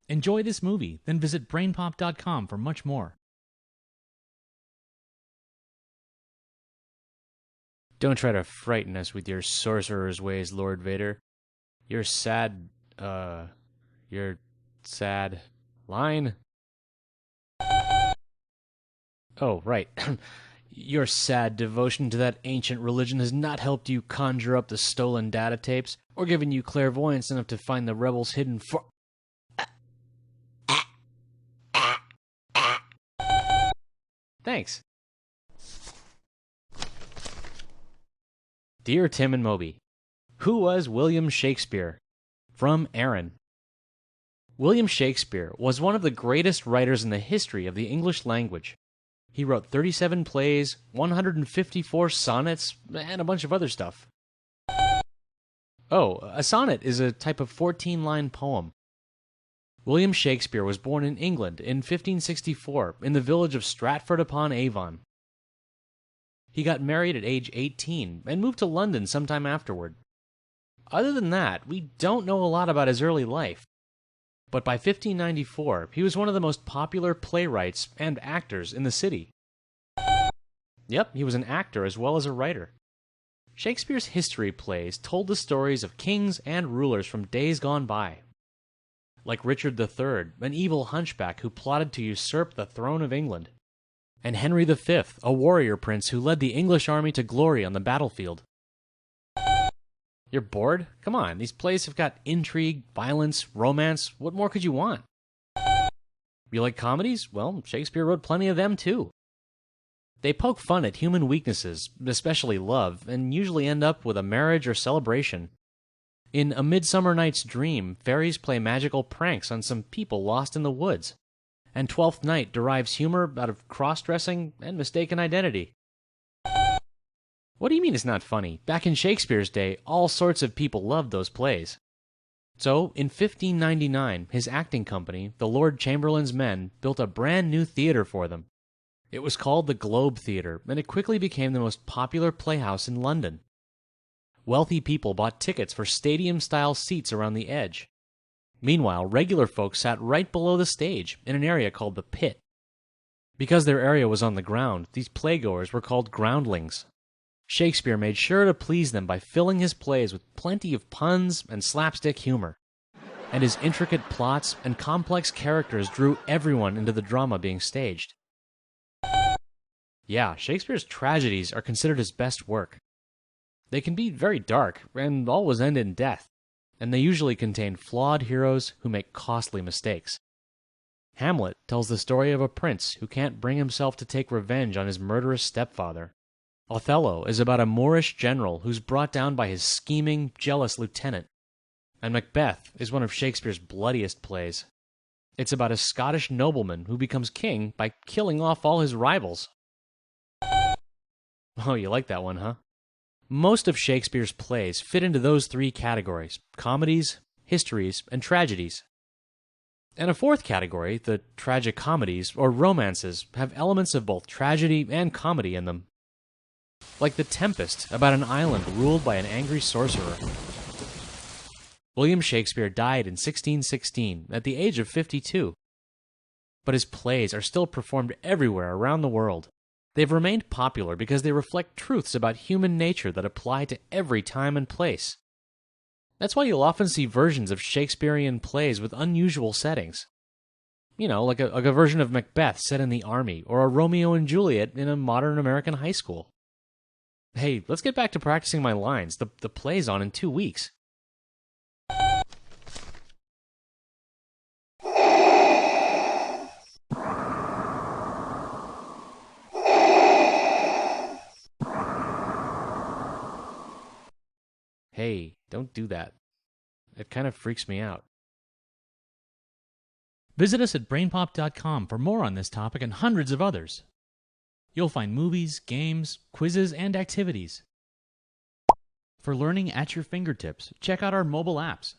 Enjoy this movie, then visit brainpop.com for much more. Don't try to frighten us with your sorcerer's ways, Lord Vader. Your sad, your sad line? Oh, right. Your sad devotion to that ancient religion has not helped you conjure up the stolen data tapes, or given you clairvoyance enough to find the rebels hidden for... Thanks. Dear Tim and Moby, who was William Shakespeare? From Aaron. William Shakespeare was one of the greatest writers in the history of the English language. He wrote 37 plays, 154 sonnets, and a bunch of other stuff. Oh, a sonnet is a type of 14-line poem. William Shakespeare was born in England in 1564 in the village of Stratford-upon-Avon. He got married at age 18 and moved to London sometime afterward. Other than that, we don't know a lot about his early life. But by 1594, he was one of the most popular playwrights and actors in the city. Yep, he was an actor as well as a writer. Shakespeare's history plays told the stories of kings and rulers from days gone by. Like Richard III, an evil hunchback who plotted to usurp the throne of England. And Henry V, a warrior prince who led the English army to glory on the battlefield. You're bored? Come on, these plays have got intrigue, violence, romance. What more could you want? You like comedies? Well, Shakespeare wrote plenty of them too. They poke fun at human weaknesses, especially love, and usually end up with a marriage or celebration. In A Midsummer Night's Dream, fairies play magical pranks on some people lost in the woods. And Twelfth Night derives humor out of cross-dressing and mistaken identity. What do you mean it's not funny? Back in Shakespeare's day, all sorts of people loved those plays. So, in 1599, his acting company, the Lord Chamberlain's Men, built a brand new theater for them. It was called the Globe Theater, and it quickly became the most popular playhouse in London. Wealthy people bought tickets for stadium-style seats around the edge. Meanwhile, regular folks sat right below the stage, in an area called the Pit. Because their area was on the ground, these playgoers were called groundlings. Shakespeare made sure to please them by filling his plays with plenty of puns and slapstick humor. And his intricate plots and complex characters drew everyone into the drama being staged. Yeah, Shakespeare's tragedies are considered his best work. They can be very dark, and always end in death. And they usually contain flawed heroes who make costly mistakes. Hamlet tells the story of a prince who can't bring himself to take revenge on his murderous stepfather. Othello is about a Moorish general who's brought down by his scheming, jealous lieutenant. And Macbeth is one of Shakespeare's bloodiest plays. It's about a Scottish nobleman who becomes king by killing off all his rivals. Oh, you like that one, huh? Most of Shakespeare's plays fit into those three categories: comedies, histories, and tragedies. And a fourth category, the tragicomedies, or romances, have elements of both tragedy and comedy in them. Like The Tempest, about an island ruled by an angry sorcerer. William Shakespeare died in 1616, at the age of 52. But his plays are still performed everywhere around the world. They've remained popular because they reflect truths about human nature that apply to every time and place. That's why you'll often see versions of Shakespearean plays with unusual settings. You know, like a version of Macbeth set in the army, or a Romeo and Juliet in a modern American high school. Hey, let's get back to practicing my lines. The play's on in 2 weeks. Hey, don't do that. It kind of freaks me out. Visit us at brainpop.com for more on this topic and hundreds of others. You'll find movies, games, quizzes, and activities. For learning at your fingertips, check out our mobile apps.